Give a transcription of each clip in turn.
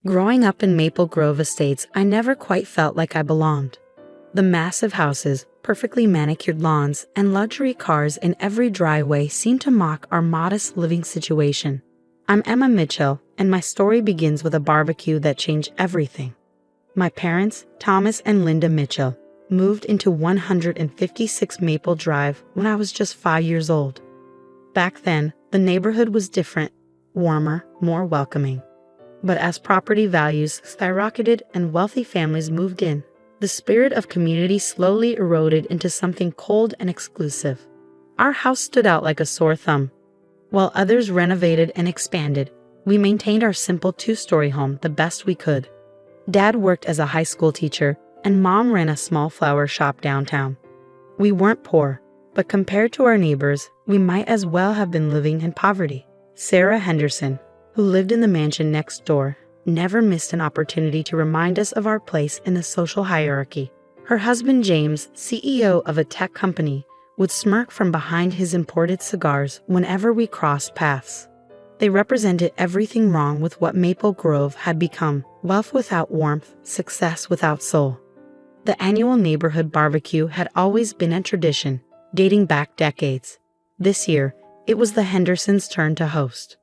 Growing up in Maple Grove Estates, I never quite felt like I belonged. The massive houses, perfectly manicured lawns, and luxury cars in every driveway seemed to mock our modest living situation. I'm Emma Mitchell, and my story begins with a barbecue that changed everything. My parents, Thomas and Linda Mitchell, moved into 156 Maple Drive when I was just 5 years old. Back then, the neighborhood was different, warmer, more welcoming. But as property values skyrocketed and wealthy families moved in, the spirit of community slowly eroded into something cold and exclusive. Our house stood out like a sore thumb. While others renovated and expanded, we maintained our simple two-story home the best we could. Dad worked as a high school teacher, and Mom ran a small flower shop downtown. We weren't poor, but compared to our neighbors, we might as well have been living in poverty. Sarah Henderson, who lived in the mansion next door, never missed an opportunity to remind us of our place in the social hierarchy. Her husband James, CEO of a tech company, would smirk from behind his imported cigars whenever we crossed paths. They represented everything wrong with what Maple Grove had become: wealth without warmth, success without soul. The annual neighborhood barbecue had always been a tradition, dating back decades. This year, it was the Hendersons' turn to host.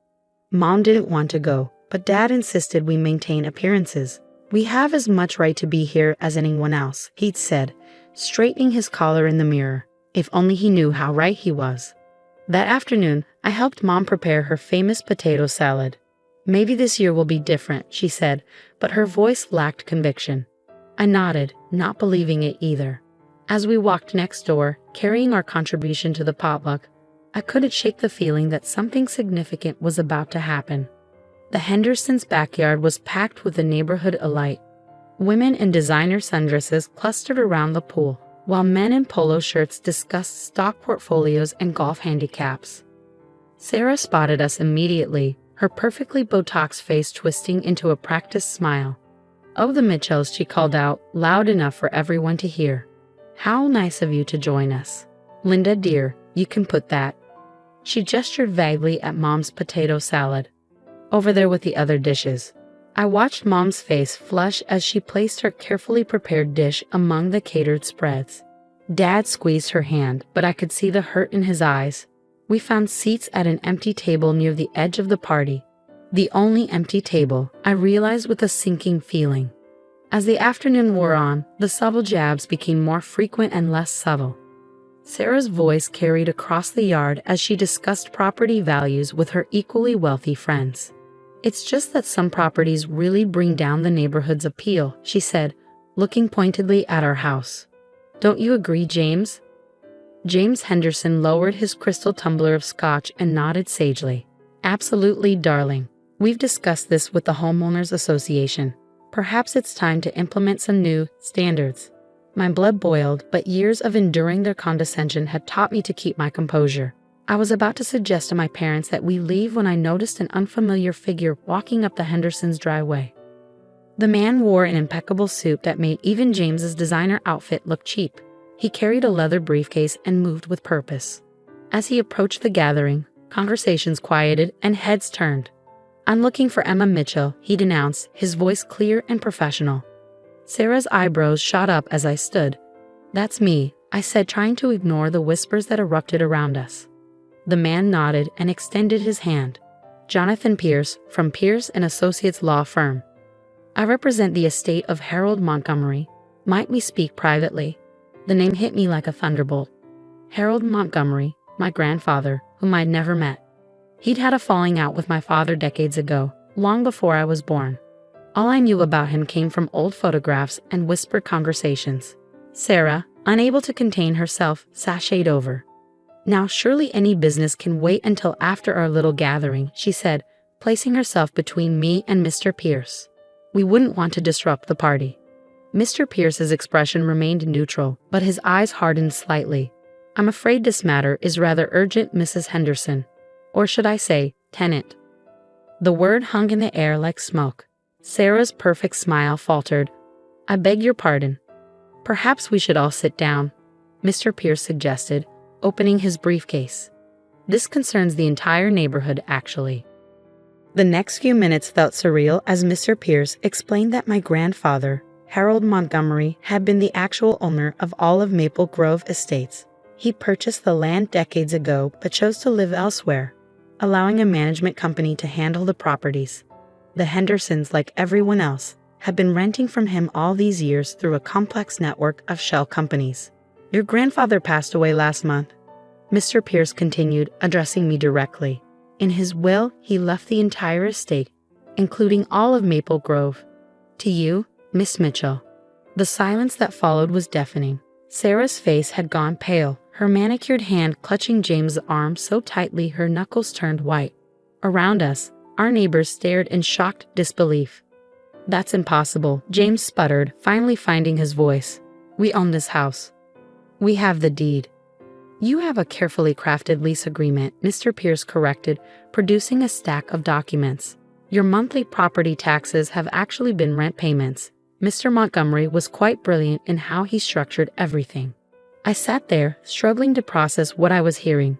Mom didn't want to go, but Dad insisted we maintain appearances. "We have as much right to be here as anyone else," he'd said, straightening his collar in the mirror. If only he knew how right he was. That afternoon, I helped Mom prepare her famous potato salad. "Maybe this year will be different," she said, but her voice lacked conviction. I nodded, not believing it either. As we walked next door, carrying our contribution to the potluck, I couldn't shake the feeling that something significant was about to happen. The Hendersons' backyard was packed with the neighborhood alight. Women in designer sundresses clustered around the pool, while men in polo shirts discussed stock portfolios and golf handicaps. Sarah spotted us immediately, her perfectly Botox face twisting into a practiced smile. "Oh, the Mitchells," she called out, loud enough for everyone to hear. "How nice of you to join us. Linda, dear, you can put that." She gestured vaguely at Mom's potato salad. "Over there with the other dishes." I watched Mom's face flush as she placed her carefully prepared dish among the catered spreads. Dad squeezed her hand, but I could see the hurt in his eyes. We found seats at an empty table near the edge of the party. The only empty table, I realized with a sinking feeling. As the afternoon wore on, the subtle jabs became more frequent and less subtle. Sarah's voice carried across the yard as she discussed property values with her equally wealthy friends. "It's just that some properties really bring down the neighborhood's appeal," she said, looking pointedly at our house. "Don't you agree, James?" James Henderson lowered his crystal tumbler of scotch and nodded sagely. "Absolutely, darling. We've discussed this with the Homeowners Association. Perhaps it's time to implement some new standards." My blood boiled, but years of enduring their condescension had taught me to keep my composure. I was about to suggest to my parents that we leave when I noticed an unfamiliar figure walking up the Hendersons' driveway. The man wore an impeccable suit that made even James's designer outfit look cheap. He carried a leather briefcase and moved with purpose. As he approached the gathering, conversations quieted and heads turned. "I'm looking for Emma Mitchell," he denounced, his voice clear and professional. Sarah's eyebrows shot up as I stood. "That's me," I said, trying to ignore the whispers that erupted around us. The man nodded and extended his hand. "Jonathan Pierce, from Pierce & Associates Law Firm. I represent the estate of Harold Montgomery. Might we speak privately?" The name hit me like a thunderbolt. Harold Montgomery, my grandfather, whom I'd never met. He'd had a falling out with my father decades ago, long before I was born. All I knew about him came from old photographs and whispered conversations. Sarah, unable to contain herself, sashayed over. "Now surely any business can wait until after our little gathering," she said, placing herself between me and Mr. Pierce. We wouldn't want to disrupt the party. Mr. Pierce's expression remained neutral, but his eyes hardened slightly. "I'm afraid this matter is rather urgent, Mrs. Henderson. Or should I say, tenant?" The word hung in the air like smoke. Sarah's perfect smile faltered. "I beg your pardon. Perhaps we should all sit down," Mr. Pierce suggested, opening his briefcase. "This concerns the entire neighborhood, actually." The next few minutes felt surreal as Mr. Pierce explained that my grandfather, Harold Montgomery, had been the actual owner of all of Maple Grove Estates. He purchased the land decades ago but chose to live elsewhere, allowing a management company to handle the properties. The Hendersons, like everyone else, had been renting from him all these years through a complex network of shell companies. Your grandfather passed away last month, Mr. Pierce continued, addressing me directly. In his will, he left the entire estate, including all of Maple Grove, to you, Miss Mitchell. The silence that followed was deafening. Sarah's face had gone pale, her manicured hand clutching James's arm so tightly her knuckles turned white. Around us, our neighbors stared in shocked disbelief. That's impossible, James sputtered, finally finding his voice. We own this house. We have the deed. You have a carefully crafted lease agreement, Mr. Pierce corrected, producing a stack of documents. Your monthly property taxes have actually been rent payments. Mr. Montgomery was quite brilliant in how he structured everything. I sat there, struggling to process what I was hearing.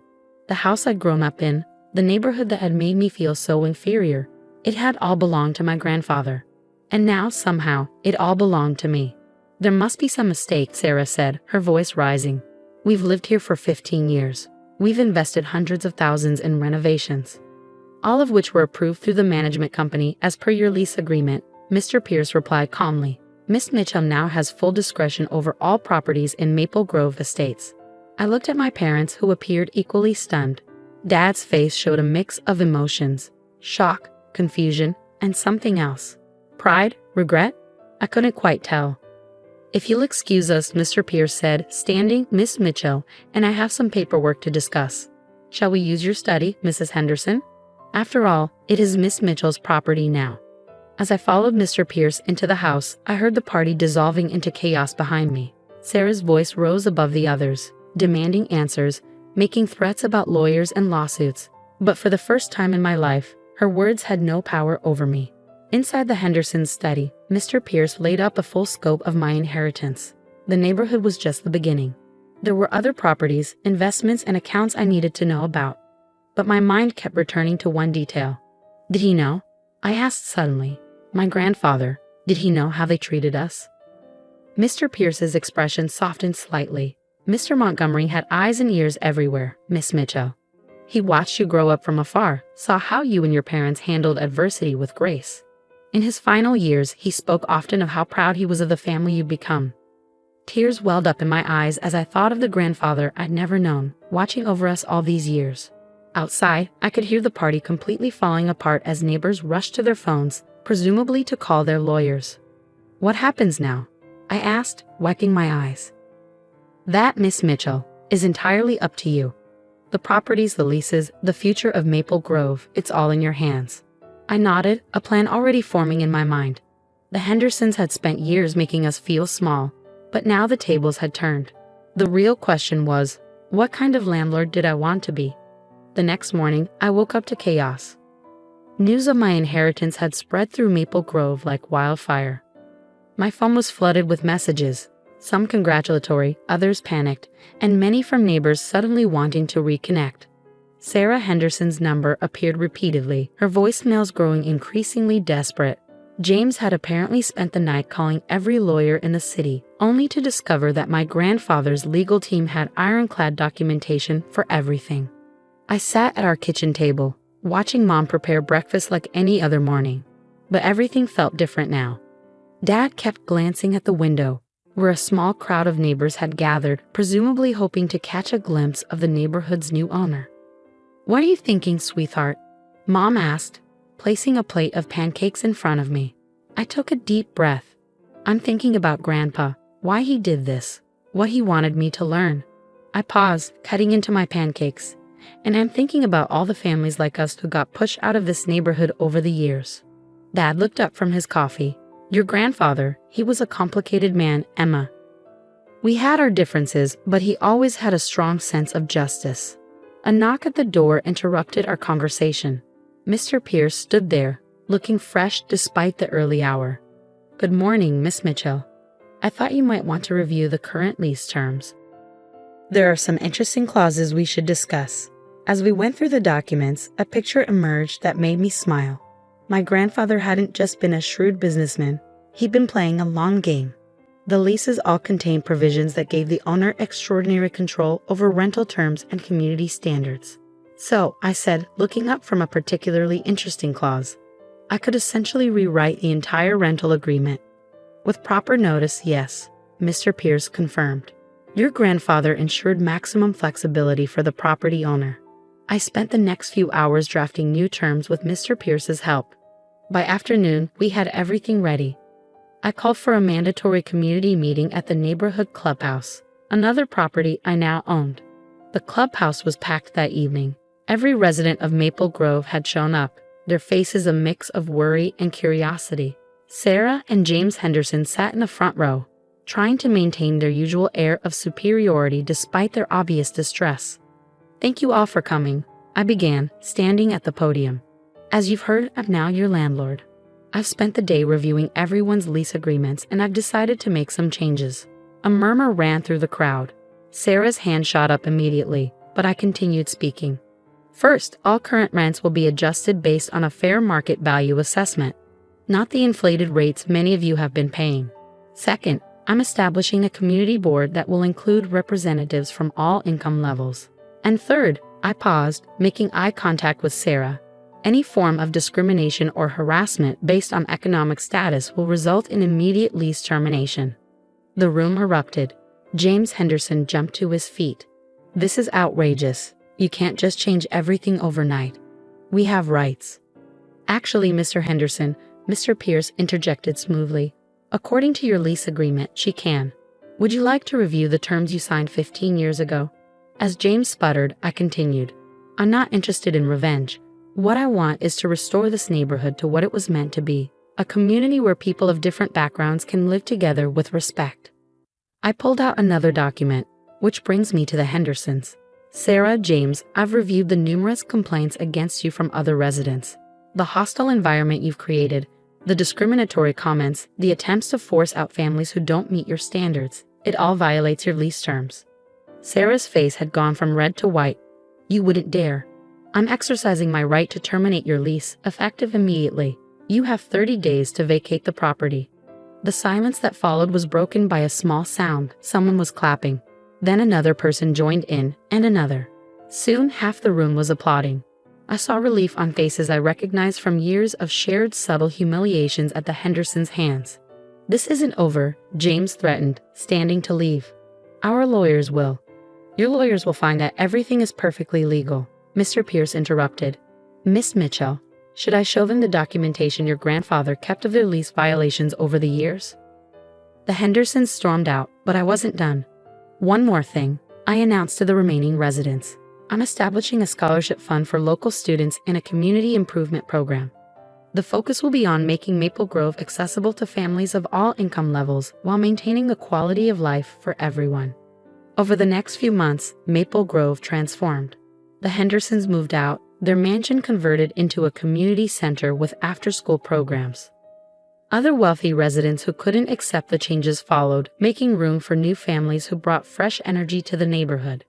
The house I'd grown up in, the neighborhood that had made me feel so inferior, it had all belonged to my grandfather. And now, somehow, it all belonged to me. There must be some mistake, Sarah said, her voice rising. We've lived here for 15 years. We've invested hundreds of thousands in renovations, all of which were approved through the management company as per your lease agreement, Mr. Pierce replied calmly. Miss Mitchell now has full discretion over all properties in Maple Grove Estates. I looked at my parents, who appeared equally stunned. Dad's face showed a mix of emotions: shock, confusion, and something else. Pride? Regret? I couldn't quite tell. If you'll excuse us, Mr. Pierce said, standing, Miss Mitchell, and I have some paperwork to discuss. Shall we use your study, Mrs. Henderson? After all, it is Miss Mitchell's property now. As I followed Mr. Pierce into the house, I heard the party dissolving into chaos behind me. Sarah's voice rose above the others, demanding answers, making threats about lawyers and lawsuits. But for the first time in my life, her words had no power over me. Inside the Hendersons' study, Mr. Pierce laid out the full scope of my inheritance. The neighborhood was just the beginning. There were other properties, investments, and accounts I needed to know about. But my mind kept returning to one detail. Did he know? I asked suddenly. My grandfather, did he know how they treated us? Mr. Pierce's expression softened slightly. Mr. Montgomery had eyes and ears everywhere, Miss Mitchell. He watched you grow up from afar, saw how you and your parents handled adversity with grace. In his final years, he spoke often of how proud he was of the family you'd become. Tears welled up in my eyes as I thought of the grandfather I'd never known, watching over us all these years. Outside, I could hear the party completely falling apart as neighbors rushed to their phones, presumably to call their lawyers. What happens now? I asked, wiping my eyes. That, Miss Mitchell, is entirely up to you. The properties, the leases, the future of Maple Grove, it's all in your hands. I nodded, a plan already forming in my mind. The Hendersons had spent years making us feel small, but now the tables had turned. The real question was, what kind of landlord did I want to be? The next morning, I woke up to chaos. News of my inheritance had spread through Maple Grove like wildfire. My phone was flooded with messages, some congratulatory, others panicked, and many from neighbors suddenly wanting to reconnect. Sarah Henderson's number appeared repeatedly, her voicemails growing increasingly desperate. James had apparently spent the night calling every lawyer in the city, only to discover that my grandfather's legal team had ironclad documentation for everything. I sat at our kitchen table, watching Mom prepare breakfast like any other morning. But everything felt different now. Dad kept glancing at the window, where a small crowd of neighbors had gathered, presumably hoping to catch a glimpse of the neighborhood's new owner. What are you thinking, sweetheart? Mom asked, placing a plate of pancakes in front of me. I took a deep breath. I'm thinking about Grandpa, why he did this, what he wanted me to learn. I paused, cutting into my pancakes, and I'm thinking about all the families like us who got pushed out of this neighborhood over the years. Dad looked up from his coffee. Your grandfather, he was a complicated man, Emma. We had our differences, but he always had a strong sense of justice. A knock at the door interrupted our conversation. Mr. Pierce stood there, looking fresh despite the early hour. Good morning, Miss Mitchell. I thought you might want to review the current lease terms. There are some interesting clauses we should discuss. As we went through the documents, a picture emerged that made me smile. My grandfather hadn't just been a shrewd businessman, he'd been playing a long game. The leases all contained provisions that gave the owner extraordinary control over rental terms and community standards. So, I said, looking up from a particularly interesting clause, I could essentially rewrite the entire rental agreement. With proper notice, yes, Mr. Pierce confirmed. Your grandfather ensured maximum flexibility for the property owner. I spent the next few hours drafting new terms with Mr. Pierce's help. By afternoon, we had everything ready. I called for a mandatory community meeting at the neighborhood clubhouse, another property I now owned. The clubhouse was packed that evening. Every resident of Maple Grove had shown up, their faces a mix of worry and curiosity. Sarah and James Henderson sat in the front row, trying to maintain their usual air of superiority despite their obvious distress. Thank you all for coming, I began, standing at the podium. As you've heard, I'm now your landlord. I've spent the day reviewing everyone's lease agreements and I've decided to make some changes. A murmur ran through the crowd. Sarah's hand shot up immediately, but I continued speaking. First, all current rents will be adjusted based on a fair market value assessment, not the inflated rates many of you have been paying. Second, I'm establishing a community board that will include representatives from all income levels. And third, I paused, making eye contact with Sarah. Any form of discrimination or harassment based on economic status will result in immediate lease termination. The room erupted. James Henderson jumped to his feet. This is outrageous. You can't just change everything overnight. We have rights. Actually, Mr. Henderson, Mr. Pierce interjected smoothly. According to your lease agreement, she can. Would you like to review the terms you signed 15 years ago? As James sputtered, I continued. I'm not interested in revenge. What I want is to restore this neighborhood to what it was meant to be, a community where people of different backgrounds can live together with respect. I pulled out another document, which brings me to the Hendersons. Sarah, James, I've reviewed the numerous complaints against you from other residents. The hostile environment you've created, the discriminatory comments, the attempts to force out families who don't meet your standards, it all violates your lease terms. Sarah's face had gone from red to white. You wouldn't dare. I'm exercising my right to terminate your lease, effective immediately. You have 30 days to vacate the property. The silence that followed was broken by a small sound. Someone was clapping. Then another person joined in, and another. Soon half the room was applauding. I saw relief on faces I recognized from years of shared subtle humiliations at the Hendersons' hands. This isn't over, James threatened, standing to leave. Our lawyers will. Your lawyers will find that everything is perfectly legal, Mr. Pierce interrupted. Miss Mitchell, should I show them the documentation your grandfather kept of their lease violations over the years? The Hendersons stormed out, but I wasn't done. One more thing, I announced to the remaining residents. I'm establishing a scholarship fund for local students in a community improvement program. The focus will be on making Maple Grove accessible to families of all income levels while maintaining the quality of life for everyone. Over the next few months, Maple Grove transformed. The Hendersons moved out, their mansion converted into a community center with after-school programs. Other wealthy residents who couldn't accept the changes followed, making room for new families who brought fresh energy to the neighborhood.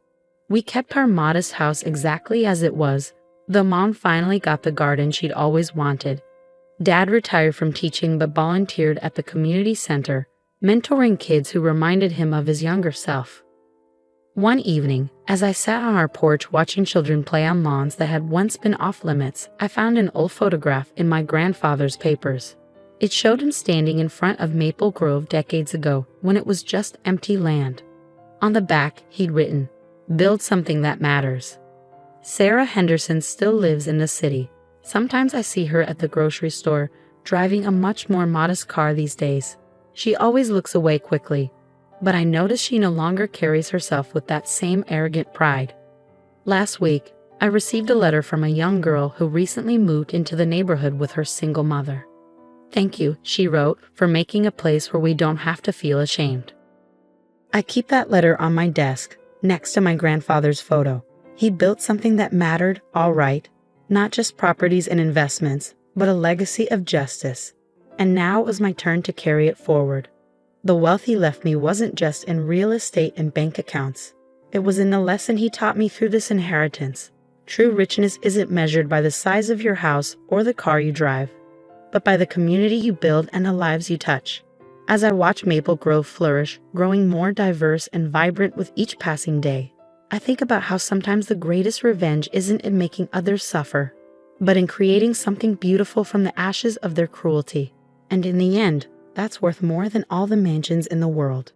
We kept our modest house exactly as it was, though Mom finally got the garden she'd always wanted. Dad retired from teaching but volunteered at the community center, mentoring kids who reminded him of his younger self. One evening, as I sat on our porch watching children play on lawns that had once been off-limits, I found an old photograph in my grandfather's papers. It showed him standing in front of Maple Grove decades ago, when it was just empty land. On the back, he'd written, "Build something that matters." Sarah Henderson still lives in the city. Sometimes I see her at the grocery store, driving a much more modest car these days. She always looks away quickly, but I notice she no longer carries herself with that same arrogant pride. Last week, I received a letter from a young girl who recently moved into the neighborhood with her single mother. "Thank you," she wrote, "for making a place where we don't have to feel ashamed." I keep that letter on my desk, next to my grandfather's photo. He built something that mattered, all right, not just properties and investments, but a legacy of justice. And now it was my turn to carry it forward. The wealth he left me wasn't just in real estate and bank accounts. It was in the lesson he taught me through this inheritance. True richness isn't measured by the size of your house or the car you drive. but by the community you build and the lives you touch. As I watch Maple Grove flourish, growing more diverse and vibrant with each passing day, I think about how sometimes the greatest revenge isn't in making others suffer, but in creating something beautiful from the ashes of their cruelty. And in the end, that's worth more than all the mansions in the world.